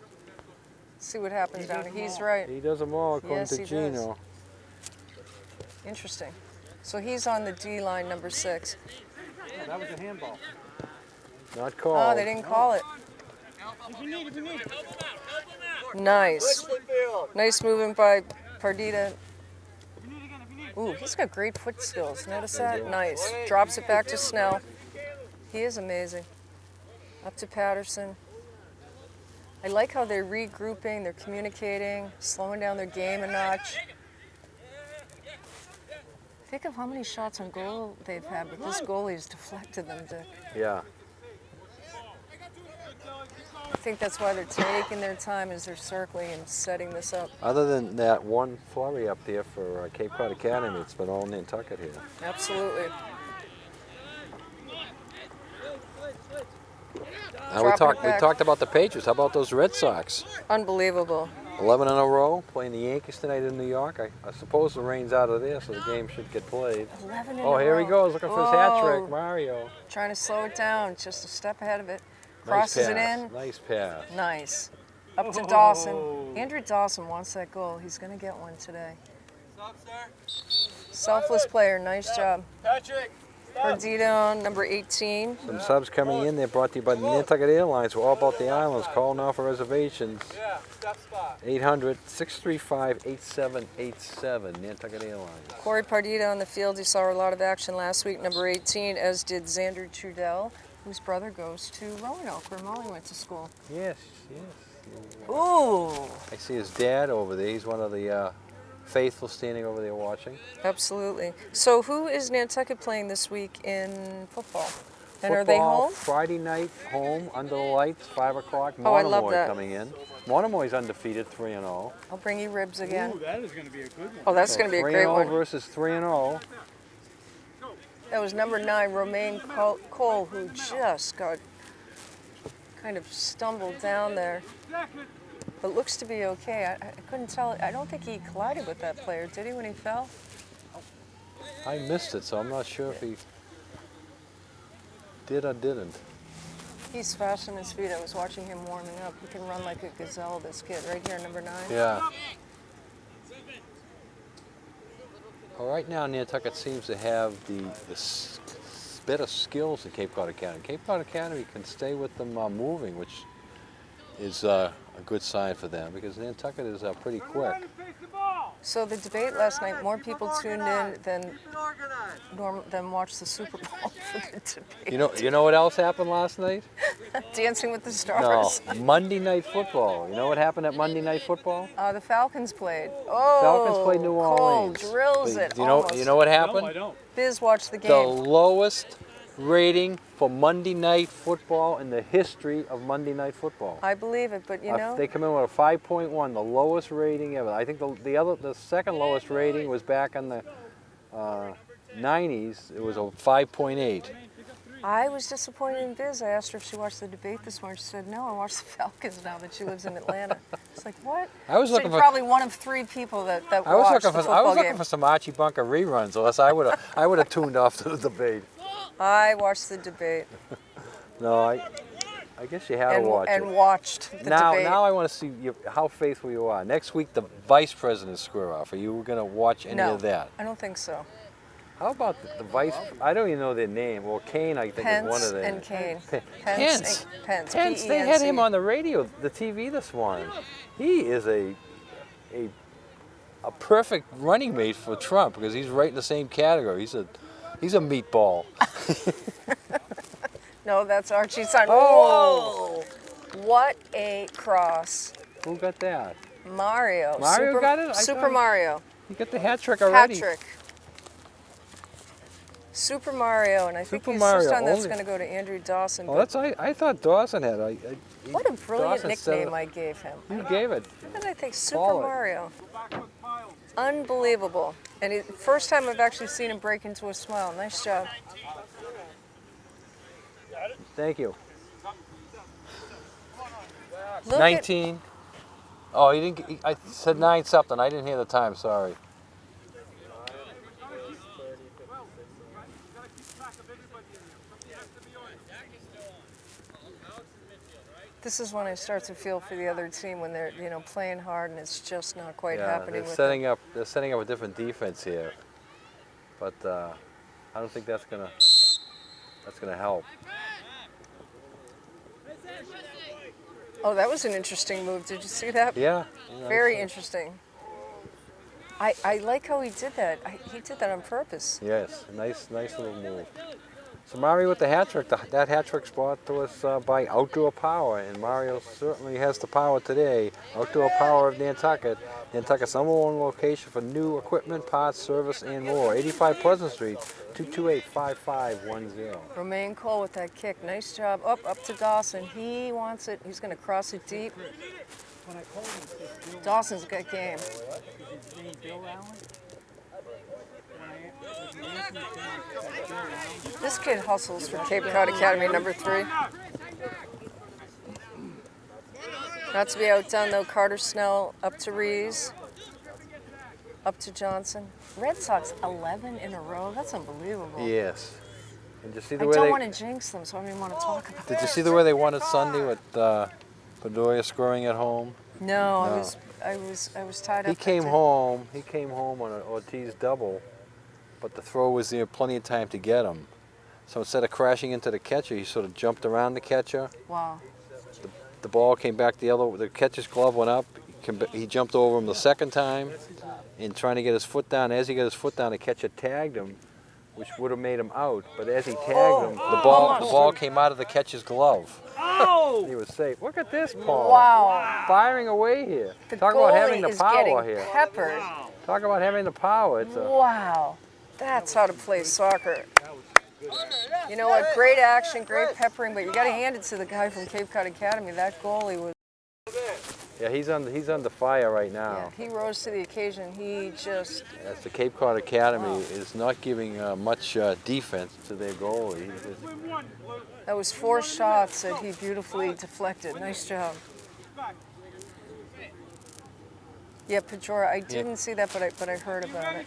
Speaker 2: See what happens down here. He's right.
Speaker 1: he does them all according
Speaker 2: Yes,
Speaker 1: to
Speaker 2: he does.
Speaker 1: Gino.
Speaker 2: Interesting. So he's on the D line, number 6.
Speaker 4: Yeah, that was a handball.
Speaker 1: Not called.
Speaker 2: Oh, they didn't call it. Nice. Nice movement by Pardita. Ooh, he's got great foot skills. Notice that? Nice. Drops it back to Snell. He is amazing. Up to Patterson. I like how they're regrouping, they're communicating, slowing down their game a notch. Think of how many shots on goal they've had, but this goalie's deflected them, Dick.
Speaker 1: Yeah.
Speaker 2: I think that's why they're taking their time as they're circling and setting this up.
Speaker 1: Other than that one flurry up there for Cape Cod Academy, it's been all Nantucket here.
Speaker 2: Absolutely.
Speaker 1: Now
Speaker 2: Dropping it
Speaker 1: we
Speaker 2: back.
Speaker 1: talked about the Patriots. How about those Red Sox?
Speaker 2: Unbelievable.
Speaker 1: 11 in a row, playing the Yankees tonight in New York. I suppose the rain's out of there, so the game should get played.
Speaker 2: 11 in
Speaker 1: Oh,
Speaker 2: a
Speaker 1: here
Speaker 2: row.
Speaker 1: he goes, looking for his hat
Speaker 2: Whoa.
Speaker 1: trick, Mario.
Speaker 2: Trying to slow it down, just a step ahead of it.
Speaker 1: Nice
Speaker 2: Crosses it
Speaker 1: pass,
Speaker 2: in.
Speaker 1: Nice pass.
Speaker 2: Nice. Up to
Speaker 4: Oh.
Speaker 2: Dawson. Andrew Dawson wants that goal. He's going to get one today. Selfless player, nice job. Perdido, number 18.
Speaker 1: Some subs coming in. They're brought to you by the Nantucket Airlines. We're all about the islands. Call now for reservations. 800-635-8787. Nantucket Airlines.
Speaker 2: Corey Perdido on the field. He saw a lot of action last week, number 18, as did Xander Trudell, whose brother goes to Roanoke, where Molly went to school.
Speaker 1: Yes, yes.
Speaker 2: Ooh!
Speaker 1: I see his dad over there. He's one of the faithful standing over there watching.
Speaker 2: Absolutely. So who is Nantucket playing this week in football? And are they
Speaker 1: Football,
Speaker 2: home?
Speaker 1: Friday night, home, under the lights, 5 o'clock.
Speaker 2: Oh, I love
Speaker 1: Monomoy
Speaker 2: that.
Speaker 1: coming in. Monomoy's undefeated, 3-0.
Speaker 2: I'll bring you ribs again.
Speaker 4: Ooh, that is going to be a good one.
Speaker 2: Oh, that's going to be a great
Speaker 1: 3-0
Speaker 2: one.
Speaker 1: versus 3-0.
Speaker 2: That was number 9, Romaine Cole, who just got kind of stumbled down there, but looks to be okay. I couldn't tell. I don't think he collided with that player, did he, when he fell?
Speaker 1: I missed it, so I'm not sure if he did or didn't.
Speaker 2: He's fast on his feet. I was watching him warming up. He can run like a gazelle, this kid, right here, number 9.
Speaker 1: Yeah. Well, right now, Nantucket seems to have the better skills than Cape Cod Academy. Cape Cod Academy can stay with them moving, which is a good sign for them because Nantucket is pretty quick.
Speaker 2: So the debate last night, more people tuned in than watched the Super Bowl for the debate.
Speaker 1: You know what else happened last night?
Speaker 2: Dancing with the
Speaker 1: No,
Speaker 2: Stars.
Speaker 1: Monday Night Football. You know what happened at Monday Night Football?
Speaker 2: The Falcons played. Oh,
Speaker 1: Falcons played New Orleans.
Speaker 2: Cole drills it.
Speaker 1: You know what happened?
Speaker 4: No, I don't.
Speaker 2: Biz watched the
Speaker 1: The
Speaker 2: game.
Speaker 1: lowest rating for Monday Night Football in the history of Monday Night Football.
Speaker 2: I believe it, but you know,
Speaker 1: They come in with a 5.1, the lowest rating ever. I think the second lowest rating was back in the 90s. It was a 5.8.
Speaker 2: I was disappointed in Biz. I asked her if she watched the debate this morning. She said, no, I watch the Falcons now that she lives in Atlanta. It's like, what?
Speaker 1: I was
Speaker 2: So
Speaker 1: looking
Speaker 2: you're
Speaker 1: for.
Speaker 2: probably one of 3 people that
Speaker 1: I was
Speaker 2: watched
Speaker 1: looking
Speaker 2: the
Speaker 1: for.
Speaker 2: football
Speaker 1: I was
Speaker 2: game.
Speaker 1: looking for some Archie Bunker reruns, or else I would have tuned off to the debate.
Speaker 2: I watched the debate
Speaker 1: No, I guess you had to watch it.
Speaker 2: and watched the debate.
Speaker 1: Now I want to see how faithful you are. Next week, the vice president square off. Are you going to watch any
Speaker 2: No,
Speaker 1: of that?
Speaker 2: I don't think so.
Speaker 1: How about the vice? I don't even know their name. Well, Kane, I think, is one
Speaker 2: Pence
Speaker 1: of them.
Speaker 2: and Kane.
Speaker 1: Pence.
Speaker 2: Pence.
Speaker 1: Pence. They had him on the radio, the TV this morning. He is a perfect running mate for Trump because he's right in the same category. He's a meatball.
Speaker 2: No, that's Archie's son.
Speaker 1: Oh.
Speaker 2: Whoa! What a cross.
Speaker 1: Who got that?
Speaker 2: Mario.
Speaker 1: Mario got it? I
Speaker 2: Super
Speaker 1: thought-
Speaker 2: Mario.
Speaker 1: He got the hat trick already.
Speaker 2: Hat trick. Super Mario, and I think
Speaker 1: Super
Speaker 2: he's
Speaker 1: Mario,
Speaker 2: just on that's
Speaker 1: only-
Speaker 2: going to go to Andrew Dawson.
Speaker 1: Oh,
Speaker 2: but
Speaker 1: that's I thought Dawson had.
Speaker 2: what a brilliant
Speaker 1: Dawson said
Speaker 2: nickname
Speaker 1: it.
Speaker 2: I gave him.
Speaker 1: You gave it.
Speaker 2: What did I think? Super
Speaker 1: Follow it.
Speaker 2: Mario. Unbelievable. And first time I've actually seen him break into a smile. Nice job.
Speaker 1: Thank you.
Speaker 2: Look
Speaker 1: 19. Oh, you didn't. I said 9 something. I didn't hear the time. Sorry.
Speaker 2: This is when I start to feel for the other team when they're playing hard and it's just not quite
Speaker 1: Yeah,
Speaker 2: happening
Speaker 1: they're
Speaker 2: with
Speaker 1: setting
Speaker 2: them.
Speaker 1: up. They're setting up a different defense here, but I don't think that's gonna help.
Speaker 2: Oh, that was an interesting move. Did you see that?
Speaker 1: Yeah.
Speaker 2: Very interesting. I like how he did that. He did that on purpose.
Speaker 1: Yes, nice little move. So Mario with the hat trick. That hat trick's brought to us by Outdoor Power, and Mario certainly has the power today. Outdoor Power of Nantucket. Nantucket's #1 location for new equipment, parts, service, and more. 85 Pleasant Street, 228-5510.
Speaker 2: Romaine Cole with that kick. Nice job. Up to Dawson. He wants it. He's going to cross it deep.
Speaker 4: When I called him, he said, Bill,
Speaker 2: Dawson's got game.
Speaker 4: is his name Bill Allen? When I answered the phone, he said, Bill Allen.
Speaker 2: This kid hustles for Cape Cod Academy, number 3. Not to be outdone, though. Carter Snell up to Rees. Up to Johnson. Red Sox 11 in a row. That's unbelievable.
Speaker 1: Yes. And did you see the
Speaker 2: I
Speaker 1: way
Speaker 2: don't
Speaker 1: they?
Speaker 2: want to jinx them, so I don't even want to talk about it.
Speaker 1: Did you see the way they won it Sunday with Bedoya scoring at home?
Speaker 2: No, I
Speaker 1: No.
Speaker 2: was I was tied up.
Speaker 1: He came home on an Ortiz double, but the throw was there plenty of time to get him. So instead of crashing into the catcher, he sort of jumped around the catcher.
Speaker 2: Wow.
Speaker 1: The ball came back the catcher's glove went up. He jumped over him the second time and trying to get his foot down. As he got his foot down, the catcher tagged him, which would have made him out. But as he tagged him, the ball came out of the catcher's glove.
Speaker 4: Oh!
Speaker 1: He was safe. Look at this, Paul.
Speaker 2: Wow.
Speaker 1: Firing away here.
Speaker 2: The
Speaker 1: Talk about having
Speaker 2: goalie
Speaker 1: the
Speaker 2: is
Speaker 1: power
Speaker 2: getting
Speaker 1: here.
Speaker 2: peppered.
Speaker 1: Talk about having the power. It's a,
Speaker 2: Wow. That's how to play soccer. You know what? Great action, great peppering, but you got to hand it to the guy from Cape Cod Academy. That goalie was.
Speaker 1: yeah, he's under fire right now.
Speaker 2: Yeah, he rose to the occasion. He just.
Speaker 1: As the Cape Cod Academy is not giving much defense to their goalie.
Speaker 2: That was 4 shots that he beautifully deflected. Nice job. Yeah, Pajora, I didn't see that, but I heard about it.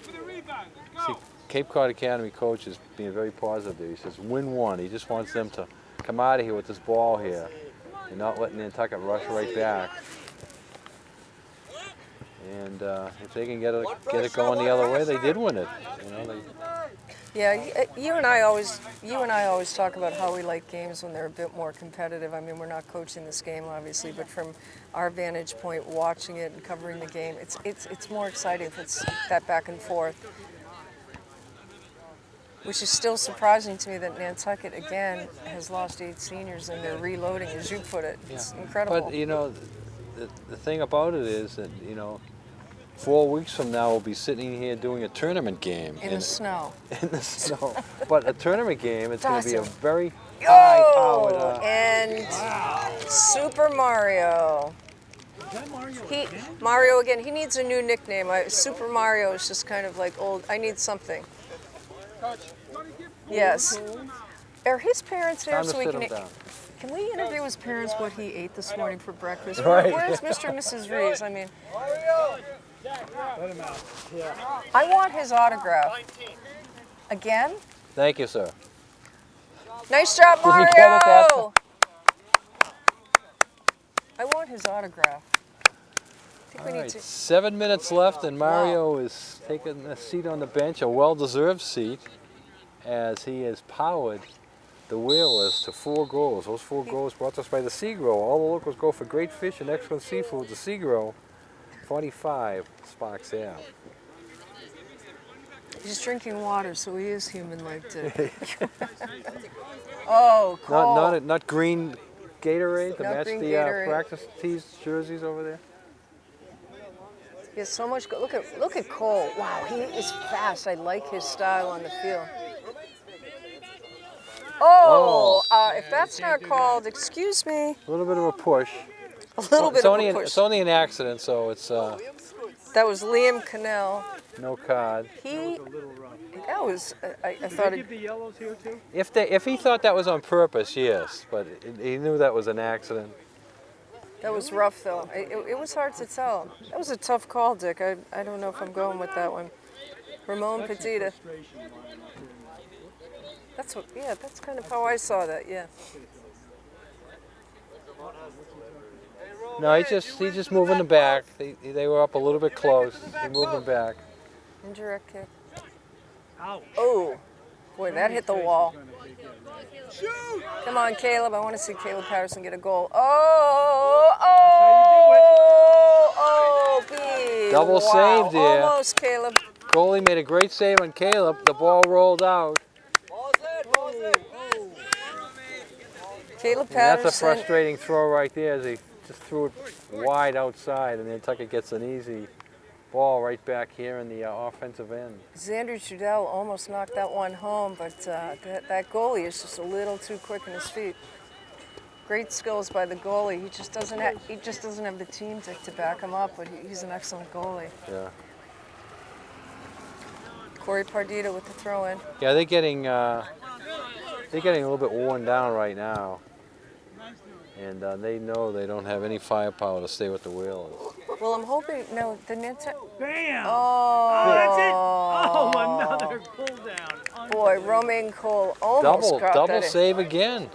Speaker 1: See, Cape Cod Academy coach is being very positive there. He says, win one. He just wants them to come out of here with this ball here and not letting Nantucket rush right back. And if they can get it going the other way, they did win it. You know,
Speaker 2: Yeah, you and I always talk about how we like games when they're a bit more competitive. I mean, we're not coaching this game, obviously, but from our vantage point, watching it and covering the game, it's more exciting if it's that back and forth. Which is still surprising to me that Nantucket, again, has lost 8 seniors and they're reloading, as you put it. It's incredible.
Speaker 1: But, you know, the thing about it is that, you know, 4 weeks from now we'll be sitting here doing a tournament game.
Speaker 2: In the snow.
Speaker 1: In the snow. But a tournament game, it's going to be a
Speaker 2: Awesome.
Speaker 1: very high-powered...
Speaker 2: And Super Mario. Mario again, he needs a new nickname. Super Mario is just kind of like old. I need something. Yes. Are his parents here
Speaker 1: Time to
Speaker 2: so we
Speaker 1: sit
Speaker 2: can...
Speaker 1: him down.
Speaker 2: Can we interview his parents what he ate this morning for breakfast?
Speaker 1: Right.
Speaker 2: Where's Mr. and Mrs. Reeves? I mean,
Speaker 4: Let him out. Yeah.
Speaker 2: I want his autograph. Again?
Speaker 1: Thank you, sir.
Speaker 2: Nice job,
Speaker 1: Did we
Speaker 2: Mario!
Speaker 1: get it that
Speaker 2: I want his autograph. I think we
Speaker 1: All
Speaker 2: need
Speaker 1: right,
Speaker 2: to...
Speaker 1: 7 minutes left, and Mario is taking a seat on the bench, a well-deserved seat, as he has powered the Whalers to 4 goals. Those 4 goals brought to us by the Seagrow. All the locals go for great fish and excellent seafood. The Seagrow, 45 Sparks Ave.
Speaker 2: He's drinking water, so he is human-like too. Oh, cool.
Speaker 1: Not green Gatorade to
Speaker 2: Not
Speaker 1: match
Speaker 2: green
Speaker 1: the
Speaker 2: Gatorade.
Speaker 1: practice tees jerseys over there.
Speaker 2: He has so much. Look at Cole. Wow, he is fast. I like his style on the field. Oh, if that's not called, excuse me.
Speaker 1: A little bit of a push.
Speaker 2: A little bit of a push.
Speaker 1: It's only an accident, so it's
Speaker 2: That was Liam Cannell.
Speaker 1: no card.
Speaker 2: That was. I
Speaker 4: Did
Speaker 2: thought
Speaker 4: they
Speaker 2: it.
Speaker 4: give the yellows here too?
Speaker 1: If he thought that was on purpose, yes, but he knew that was an accident.
Speaker 2: That was rough, though. It was hard to tell. That was a tough call, Dick. I don't know if I'm going with that one. Ramon Petita. That's what. Yeah, that's kind of how I saw that. Yeah.
Speaker 1: No, he's just moving them back. They were up a little bit close. He moved them back.
Speaker 2: Indirect kick.
Speaker 4: Ouch.
Speaker 2: Oh, boy, that hit the wall. Come on, Caleb. I want to see Caleb Patterson get a goal. B.
Speaker 1: Double save there.
Speaker 2: Almost, Caleb.
Speaker 1: Goalie made a great save on Caleb. The ball rolled out.
Speaker 2: Caleb
Speaker 1: And that's a
Speaker 2: Patterson.
Speaker 1: frustrating throw right there as he just threw it wide outside, and Nantucket gets an easy ball right back here in the offensive end.
Speaker 2: Xander Judell almost knocked that one home, but that goalie is just a little too quick in his feet. Great skills by the goalie. He just doesn't have the team to back him up, but he's an excellent goalie.
Speaker 1: Yeah.
Speaker 2: Corey Pardita with the throw in.
Speaker 1: Yeah, they're getting a little bit worn down right now, and they know they don't have any firepower to stay with the Whalers.
Speaker 2: Well, I'm hoping the Nantucket.
Speaker 4: Bam!
Speaker 2: Oh,
Speaker 4: That's it! Oh, another pull down.
Speaker 2: Boy, Romain Cole almost got
Speaker 1: Double
Speaker 2: that in.
Speaker 1: save again.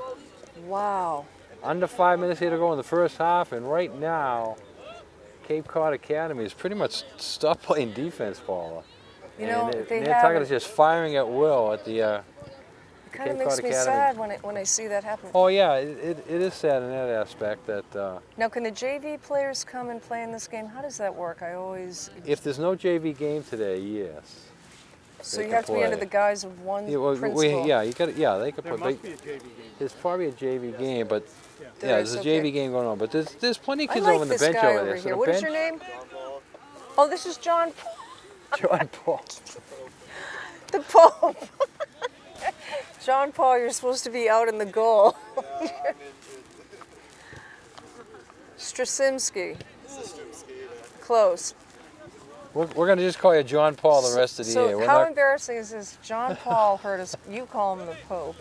Speaker 2: Wow.
Speaker 1: Under 5 minutes here to go in the first half, and right now, Cape Cod Academy has pretty much stopped playing defense, Paula.
Speaker 2: You know, they
Speaker 1: Nantucket
Speaker 2: have.
Speaker 1: is just firing at will at the
Speaker 2: It kind of
Speaker 1: Cape
Speaker 2: makes
Speaker 1: Cod
Speaker 2: me
Speaker 1: Academy.
Speaker 2: sad when I see that happen.
Speaker 1: Oh yeah, it is sad in that aspect that
Speaker 2: Now, can the JV players come and play in this game? How does that work? I always.
Speaker 1: if there's no JV game today, yes.
Speaker 2: So
Speaker 1: they
Speaker 2: you
Speaker 1: can
Speaker 2: have to be under
Speaker 1: play.
Speaker 2: the guise of one
Speaker 1: Yeah, well,
Speaker 2: principal.
Speaker 1: you got they could
Speaker 4: There
Speaker 1: play.
Speaker 4: must be a JV game.
Speaker 1: There's probably a JV game, but
Speaker 4: Yeah.
Speaker 2: There
Speaker 1: yeah,
Speaker 2: is,
Speaker 1: there's a
Speaker 2: okay.
Speaker 1: JV game going on. But there's plenty of
Speaker 2: I
Speaker 1: kids
Speaker 2: like
Speaker 1: over on the
Speaker 2: this
Speaker 1: bench
Speaker 2: guy
Speaker 1: over
Speaker 2: over
Speaker 1: there. So
Speaker 2: here.
Speaker 1: the
Speaker 2: What is
Speaker 1: bench,
Speaker 2: your name? Oh, this is John
Speaker 1: John Paul.
Speaker 2: the Pope. John Paul, you're supposed to be out in the goal. Straczynski. Close.
Speaker 1: We're going to just call you John Paul the rest of the year.
Speaker 2: So
Speaker 1: We're
Speaker 2: how
Speaker 1: not,
Speaker 2: embarrassing is this? John Paul heard us. You call him the Pope.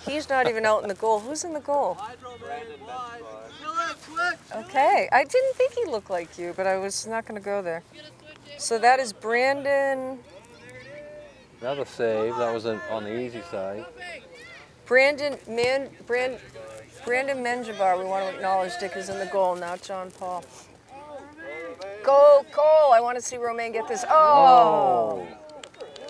Speaker 2: He's not even out in the goal. Who's in the goal? Okay, I didn't think he looked like you, but I was not going to go there. So that is Brandon.
Speaker 1: another save. That was on the easy side.
Speaker 2: Brandon Menjivar, we want to acknowledge Dick is in the goal, not John Paul. Go, goal! I want to see Romain get this. Oh!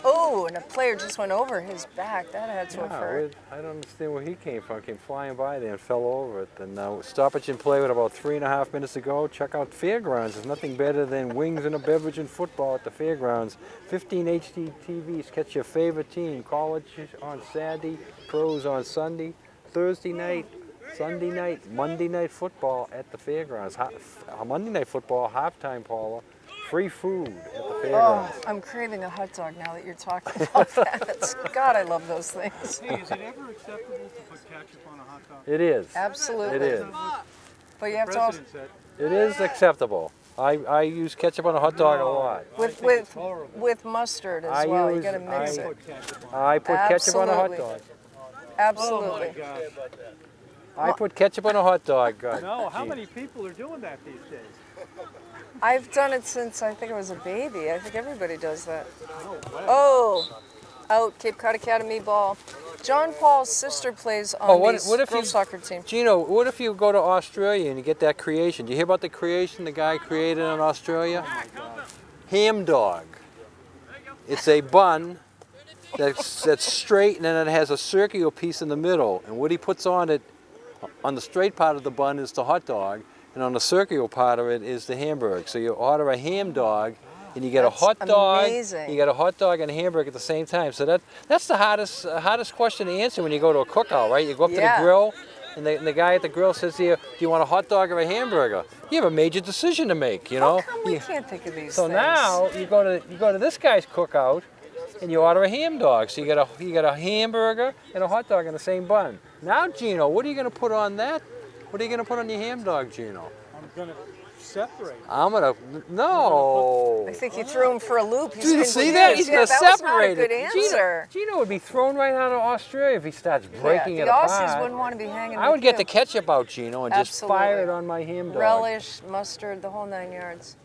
Speaker 2: Oh, and a player just went over his back. That had to have hurt.
Speaker 1: I don't understand where he came from. Came flying by there and fell over it. And stoppage in play with about 3.5 minutes to go. Check out Fairgrounds. There's nothing better than wings and a beverage and football at the Fairgrounds. 15 HD TVs. Catch your favorite team. College on Saturday, pros on Sunday, Thursday night, Sunday night, Monday night football at the Fairgrounds. Monday night football, halftime, Paula. Free food at the
Speaker 2: Oh,
Speaker 1: Fairgrounds.
Speaker 2: I'm craving a hot dog now that you're talking about that. God, I love those things.
Speaker 4: Hey, is it ever acceptable to put ketchup on a hot dog?
Speaker 1: It is.
Speaker 2: Absolutely.
Speaker 1: It is.
Speaker 2: But you have to also,
Speaker 4: President said.
Speaker 1: It is acceptable. I use ketchup on a hot dog a lot.
Speaker 2: with mustard as well. You got to mix it.
Speaker 4: Put ketchup on.
Speaker 1: I put ketchup on a hot
Speaker 2: Absolutely.
Speaker 1: dog.
Speaker 2: Absolutely.
Speaker 4: Oh my gosh.
Speaker 1: I put ketchup on a hot dog.
Speaker 4: No, how many people are doing that these days?
Speaker 2: I've done it since I think I was a baby. I think everybody does that. Oh, out, Cape Cod Academy ball. John Paul's sister plays on
Speaker 1: what
Speaker 2: the
Speaker 1: if
Speaker 2: girls
Speaker 1: you-
Speaker 2: soccer team.
Speaker 1: Gino, what if you go to Australia and you get that creation? Do you hear about the creation the guy created in Australia? Ham dog. It's a bun that's straight and then it has a circular piece in the middle. And what he puts on it, on the straight part of the bun is the hot dog, and on the circular part of it is the hamburger. So you order a ham dog, and you get
Speaker 2: That's
Speaker 1: a hot dog.
Speaker 2: amazing.
Speaker 1: You get a hot dog and a hamburger at the same time. So that's the hardest question to answer when you go to a cookout, right? You go up to
Speaker 2: Yeah.
Speaker 1: the grill, and the guy at the grill says to you, "Do you want a hot dog or a hamburger?" You have a major decision to make, you know.
Speaker 2: How come we
Speaker 1: You-
Speaker 2: can't think of these
Speaker 1: so
Speaker 2: things?
Speaker 1: now you go to this guy's cookout, and you order a ham dog. So you get a hamburger and a hot dog in the same bun. Now, Gino, what are you going to put on that? What are you going to put on your ham dog, Gino?
Speaker 4: I'm gonna separate.
Speaker 1: No.
Speaker 2: I think you threw him for a loop. He's
Speaker 1: Do you see that? He's
Speaker 2: confused.
Speaker 1: going to
Speaker 2: that was not a
Speaker 1: separate
Speaker 2: good
Speaker 1: it.
Speaker 2: answer.
Speaker 1: Gino would be thrown right out of Australia if he starts breaking
Speaker 2: yeah,
Speaker 1: it
Speaker 2: the
Speaker 1: apart.
Speaker 2: Aussies wouldn't want to be hanging
Speaker 1: I
Speaker 2: with
Speaker 1: would get
Speaker 2: you.
Speaker 1: the ketchup out, Gino, and just fire it
Speaker 2: Absolutely.
Speaker 1: on my ham dog.
Speaker 2: Relish, mustard, the whole 9 yards.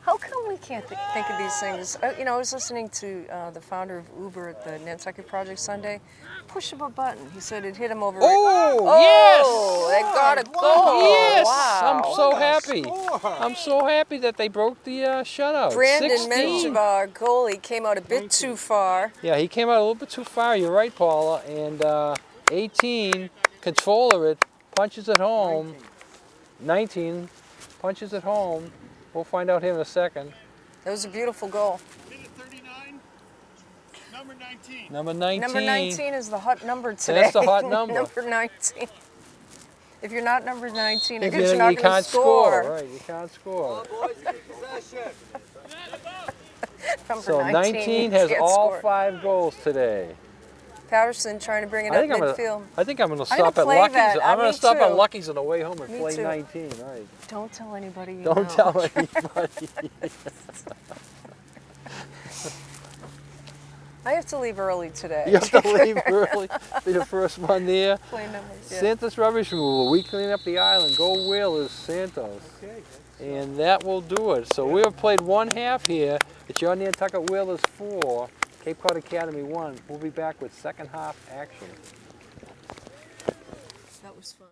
Speaker 2: How come we can't think of these things? You know, I was listening to the founder of Uber at the Nantucket Project Sunday. Push of a button. He said it hit him over.
Speaker 1: Oh,
Speaker 2: They got a goal.
Speaker 1: Yes,
Speaker 2: Wow.
Speaker 1: I'm so happy. I'm so happy that they broke the shutout.
Speaker 2: Brandon
Speaker 1: 16.
Speaker 2: Menjivar, goalie, came out a bit too far.
Speaker 1: Yeah, he came out a little bit too far. You're right, Paula. And 18, controller it, punches it home. 19, punches it home. We'll find out here in a second.
Speaker 2: That was a beautiful goal.
Speaker 3: Minute 39, number 19.
Speaker 1: Number 19.
Speaker 2: Number 19 is the hot number today.
Speaker 1: That's the hot number.
Speaker 2: Number 19. If you're not number 19, I
Speaker 1: If
Speaker 2: guess
Speaker 1: you
Speaker 2: you're not going to
Speaker 1: can't
Speaker 2: score.
Speaker 1: right? You can't score.
Speaker 2: Number
Speaker 1: So 19
Speaker 2: you
Speaker 1: has
Speaker 2: can't
Speaker 1: all
Speaker 2: score.
Speaker 1: 5 goals today.
Speaker 2: Patterson trying to bring it
Speaker 1: I
Speaker 2: up
Speaker 1: think I'm
Speaker 2: midfield.
Speaker 1: gonna
Speaker 2: I'm gonna
Speaker 1: stop at
Speaker 2: play
Speaker 1: Lucky's.
Speaker 2: that.
Speaker 1: I'm gonna
Speaker 2: Me
Speaker 1: stop at
Speaker 2: too.
Speaker 1: Lucky's on the way home and
Speaker 2: Me
Speaker 1: play
Speaker 2: too.
Speaker 1: 19. All right.
Speaker 2: Don't tell anybody you
Speaker 1: Don't
Speaker 2: know.
Speaker 1: tell anybody.
Speaker 2: I have to leave early today.
Speaker 1: You have to leave early. Be the first one there.
Speaker 2: Play numbers. Yeah.
Speaker 1: Santos Rubbish Removal. We clean up the island. Go Whalers, Santos.
Speaker 4: Okay.
Speaker 1: And that will do it. So we have played one half here. It's your Nantucket Whalers 4, Cape Cod Academy 1. We'll be back with second half action.
Speaker 2: That was fun.